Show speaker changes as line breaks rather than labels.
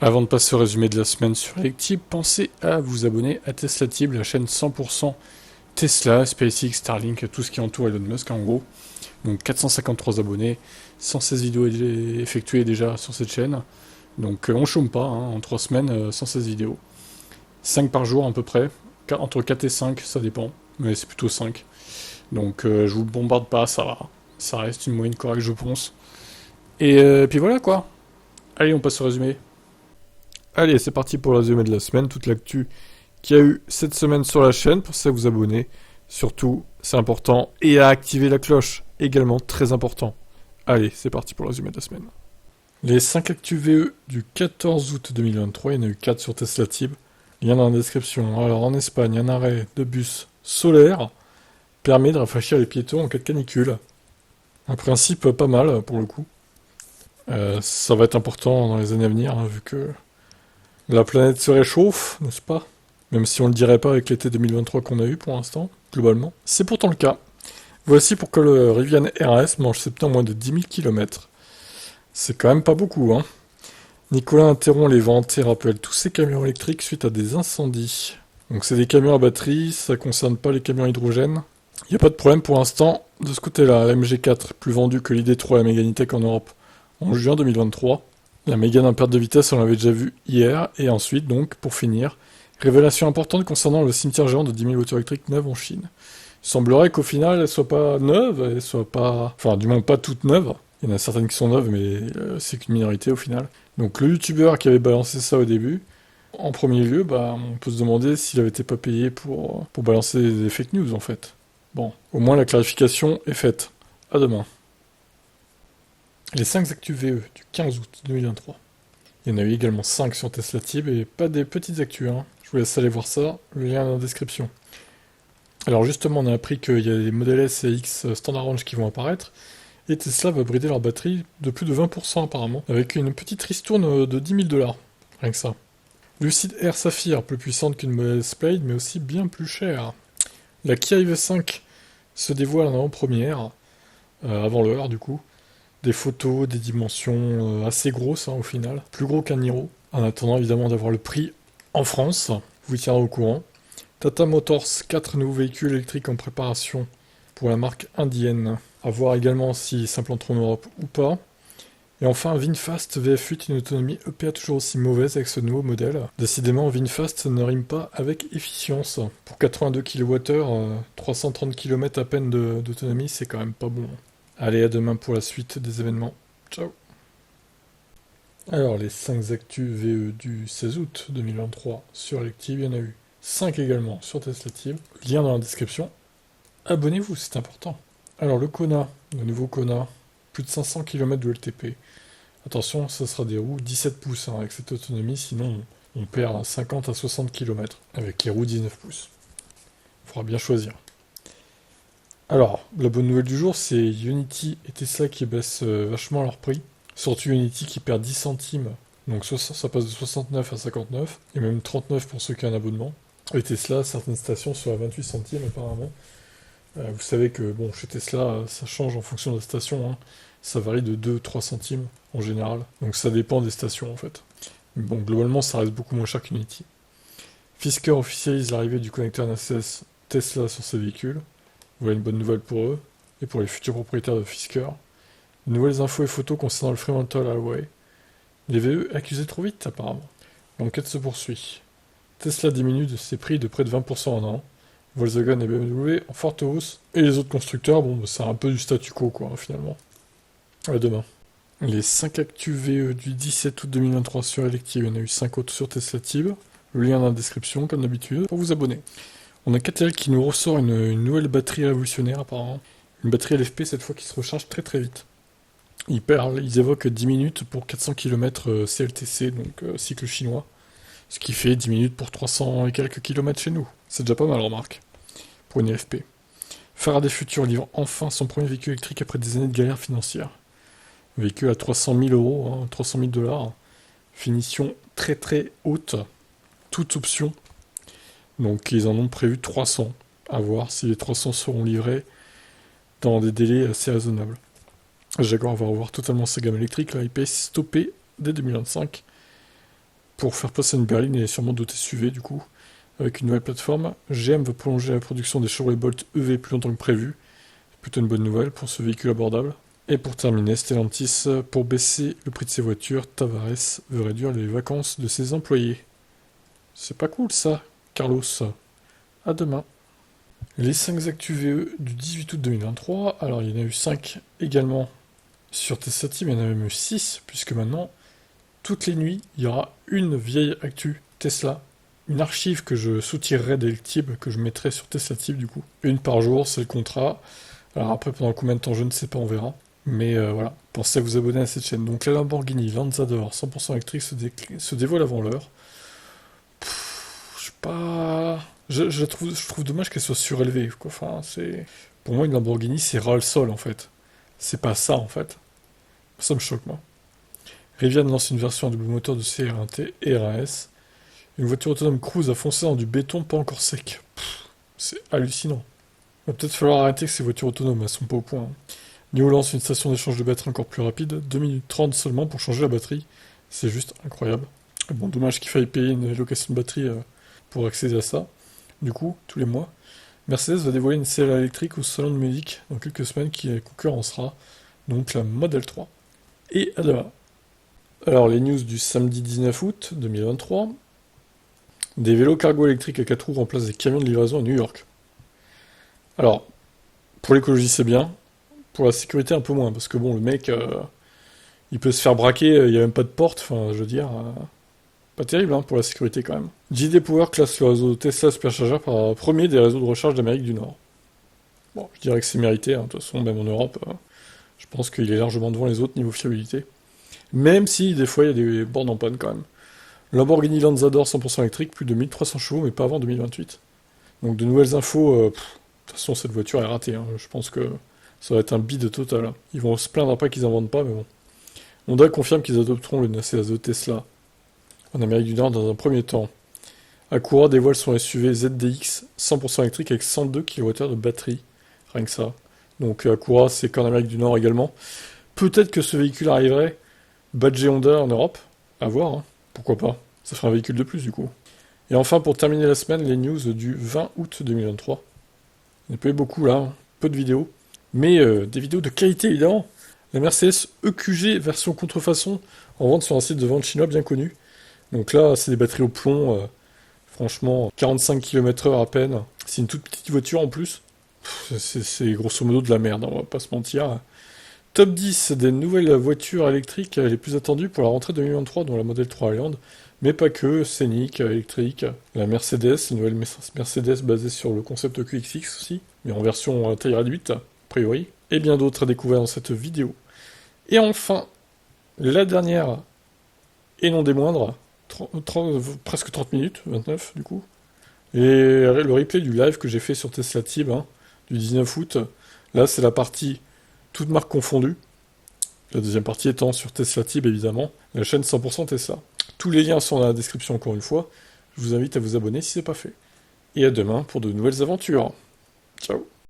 Avant de passer au résumé de la semaine sur Electib, pensez à vous abonner à TeslaTib, la chaîne 100% Tesla, SpaceX, Starlink, tout ce qui entoure Elon Musk en gros. Donc 453 abonnés, 116 vidéos effectuées déjà sur cette chaîne. Donc on chôme pas, hein, en 3 semaines, 116 vidéos. 5 par jour à peu près, entre 4 et 5, ça dépend, mais c'est plutôt 5. Donc je vous bombarde pas, ça va. Ça reste une moyenne correcte je pense. Et puis voilà quoi. Allez, on passe au résumé. Allez, c'est parti pour le résumé de la semaine, toute l'actu qu'il y a eu cette semaine sur la chaîne, pour ça vous abonner. Surtout, c'est important, et à activer la cloche, également très important. Allez, c'est parti pour le résumé de la semaine. Les 5 actus VE du 14 août 2023, il y en a eu 4 sur TeslaTib. Lien dans la description. Alors en Espagne, un arrêt de bus solaire permet de rafraîchir les piétons en cas de canicule. Un principe pas mal pour le coup. Ça va être important dans les années à venir, hein, vu que la planète se réchauffe, n'est-ce pas? Même si on le dirait pas avec l'été 2023 qu'on a eu pour l'instant, globalement. C'est pourtant le cas. Voici pour que le Rivian RS mange ses pneus en moins de 10 000 km. C'est quand même pas beaucoup, hein. Nicolas interrompt les ventes et rappelle tous ces camions électriques suite à des incendies. Donc c'est des camions à batterie, ça concerne pas les camions à hydrogène. Il n'y a pas de problème pour l'instant de ce côté-là. La MG4 est plus vendue que l'ID3 et la Mégane E-Tech en Europe en juin 2023. La Mégane en perte de vitesse, on l'avait déjà vu hier. Et ensuite, donc, pour finir, révélation importante concernant le cimetière géant de 10 000 voitures électriques neuves en Chine. Il semblerait qu'au final, elles ne soient pas neuves, elles soient pas... Enfin, du moins pas toutes neuves. Il y en a certaines qui sont neuves, mais c'est qu'une minorité au final. Donc le youtubeur qui avait balancé ça au début, en premier lieu, bah, on peut se demander s'il avait été pas payé pour balancer des fake news en fait. Bon, au moins la clarification est faite. À demain. Les 5 actus VE du 15 août 2023. Il y en a eu également 5 sur TeslaTib et pas des petites actus, hein. Je vous laisse aller voir ça, le lien est dans la description. Alors justement, on a appris qu'il y a des modèles S et X Standard Range qui vont apparaître, et Tesla va brider leur batterie de plus de 20% apparemment, avec une petite ristourne de 10 000 $, rien que ça. Lucid Air Saphir, plus puissante qu'une Model S Plaid, mais aussi bien plus chère. La Kia EV5 se dévoile en avant-première, avant l'heure du coup. Des photos, des dimensions assez grosses au final, plus gros qu'un Niro. En attendant évidemment d'avoir le prix en France, vous tiendrez au courant. Tata Motors, 4 nouveaux véhicules électriques en préparation pour la marque indienne. À voir également s'ils s'implanteront en Europe ou pas. Et enfin, VinFast VF8, une autonomie EPA toujours aussi mauvaise avec ce nouveau modèle. Décidément, VinFast ne rime pas avec efficience. Pour 82 kWh, 330 km à peine d'autonomie, c'est quand même pas bon. Allez, à demain pour la suite des événements. Ciao. Alors, les 5 actus VE du 16 août 2023 sur Electib, il y en a eu 5 également sur TeslaTib. Lien dans la description. Abonnez-vous, c'est important. Alors, le Kona, le nouveau Kona, plus de 500 km de LTP. Attention, ça sera des roues 17 pouces avec cette autonomie, sinon on perd 50 à 60 km avec les roues 19 pouces. Il faudra bien choisir. Alors, la bonne nouvelle du jour, c'est Unity et Tesla qui baissent vachement leur prix. Surtout Unity qui perd 10 centimes, donc ça passe de 69 à 59, et même 39 pour ceux qui ont un abonnement. Et Tesla, certaines stations sont à 28 centimes apparemment. Vous savez que bon, chez Tesla, ça change en fonction de la station, hein. Ça varie de 2-3 centimes en général, donc ça dépend des stations en fait. Mais bon, globalement, ça reste beaucoup moins cher qu'Unity. Fisker officialise l'arrivée du connecteur NACS Tesla sur ses véhicules. Voilà une bonne nouvelle pour eux, et pour les futurs propriétaires de Fisker. De nouvelles infos et photos concernant le Fremantle Highway. Les VE accusés trop vite apparemment. L'enquête se poursuit. Tesla diminue de ses prix de près de 20% en un an. Volkswagen et BMW en forte hausse. Et les autres constructeurs, bon, c'est un peu du statu quo, quoi, finalement. À demain. Les 5 actus VE du 17 août 2023 sur Electib, il y en a eu 5 autres sur TeslaTib. Le lien dans la description, comme d'habitude, pour vous abonner. On a Catel qui nous ressort une nouvelle batterie révolutionnaire, apparemment. Une batterie LFP, cette fois, qui se recharge très très vite. Ils évoquent 10 minutes pour 400 km CLTC, donc cycle chinois. Ce qui fait 10 minutes pour 300 et quelques kilomètres chez nous. C'est déjà pas mal, remarque, pour une LFP. Faraday Future livre enfin son premier véhicule électrique après des années de galère financière. Un véhicule à 300 000 euros, hein, 300 000 $. Finition très très haute, toute option. Donc ils en ont prévu 300. À voir si les 300 seront livrés dans des délais assez raisonnables. Jaguar va revoir totalement sa gamme électrique, la IPS stoppée dès 2025. pour faire passer une berline et sûrement d'autres SUV du coup, avec une nouvelle plateforme. GM va prolonger la production des Chevrolet Bolt EV plus longtemps que prévu. Plutôt une bonne nouvelle pour ce véhicule abordable. Et pour terminer, Stellantis, pour baisser le prix de ses voitures, Tavares veut réduire les vacances de ses employés. C'est pas cool ça, Carlos. À demain. Les 5 actus VE du 18 août 2023. Alors il y en a eu 5 également sur Tesla Team, il y en a même eu 6, puisque maintenant, toutes les nuits, il y aura une vieille actu Tesla, une archive que je soutirerai d'Electib, que je mettrai sur Tesla Team du coup. Une par jour, c'est le contrat. Alors après, pendant combien de temps, je ne sais pas, on verra. Mais voilà, pensez à vous abonner à cette chaîne. Donc la Lamborghini Lanzador 100% électrique se dévoile avant l'heure. Je sais pas... je trouve dommage qu'elle soit surélevée, quoi. Enfin, c'est... Pour moi, une Lamborghini, c'est ras le sol, en fait. C'est pas ça, en fait. Ça me choque, moi. Rivian lance une version à double moteur de CR1T et RAS. Une voiture autonome cruise a foncé dans du béton pas encore sec. C'est hallucinant. Il va peut-être falloir arrêter que ces voitures autonomes, elles sont pas au point, hein. NIO lance une station d'échange de batterie encore plus rapide, 2 minutes 30 seulement pour changer la batterie. C'est juste incroyable. Bon, dommage qu'il faille payer une location de batterie pour accéder à ça. Du coup, tous les mois. Mercedes va dévoiler une CLA électrique au salon de Munich dans quelques semaines qui concurrencera donc la Model 3. Et à demain. Alors, les news du samedi 19 août 2023. Des vélos cargo électriques à 4 roues remplacent des camions de livraison à New York. Alors, pour l'écologie c'est bien, pour la sécurité un peu moins, parce que bon, le mec, il peut se faire braquer, il n'y a même pas de porte, enfin, je veux dire, pas terrible hein, pour la sécurité quand même. JD Power classe le réseau Tesla Supercharger par premier des réseaux de recharge d'Amérique du Nord. Bon, je dirais que c'est mérité, hein, de toute façon, même en Europe, je pense qu'il est largement devant les autres niveau fiabilité. Même si, des fois, il y a des bornes en panne quand même. Lamborghini Lanzador 100% électrique, plus de 1300 chevaux, mais pas avant 2028. Donc de nouvelles infos, de toute façon, cette voiture est ratée, hein, je pense que ça va être un bide total, hein. Ils vont se plaindre après qu'ils en vendent pas, mais bon. Honda confirme qu'ils adopteront le NACS de Tesla en Amérique du Nord dans un premier temps. Acura dévoile son SUV ZDX 100% électrique avec 102 kWh de batterie. Rien que ça. Donc Acura, c'est qu'en Amérique du Nord également. Peut-être que ce véhicule arriverait badgé Honda en Europe. À voir, hein. Pourquoi pas. Ça ferait un véhicule de plus du coup. Et enfin, pour terminer la semaine, les news du 20 août 2023. Il n'y a pas eu beaucoup là, hein. Peu de vidéos. Mais des vidéos de qualité évidemment. La Mercedes EQG version contrefaçon en vente sur un site de vente chinois bien connu. Donc là, c'est des batteries au plomb, franchement, 45 km/h à peine. C'est une toute petite voiture en plus. C'est grosso modo de la merde, hein, on va pas se mentir. Top 10 des nouvelles voitures électriques les plus attendues pour la rentrée 2023, dont la Model 3 Highland. Mais pas que, Scénic, électrique, la Mercedes, la nouvelle Mercedes basée sur le concept QXX aussi, mais en version taille réduite, a priori. Et bien d'autres à découvrir dans cette vidéo. Et enfin, la dernière, et non des moindres, presque 30 minutes, 29 du coup. Et le replay du live que j'ai fait sur Tesla Tib, hein, du 19 août. Là, c'est la partie toute marque confondue. La deuxième partie étant sur Tesla Tib, évidemment, la chaîne 100% Tesla. Tous les liens sont dans la description encore une fois. Je vous invite à vous abonner si ce n'est pas fait. Et à demain pour de nouvelles aventures. Ciao.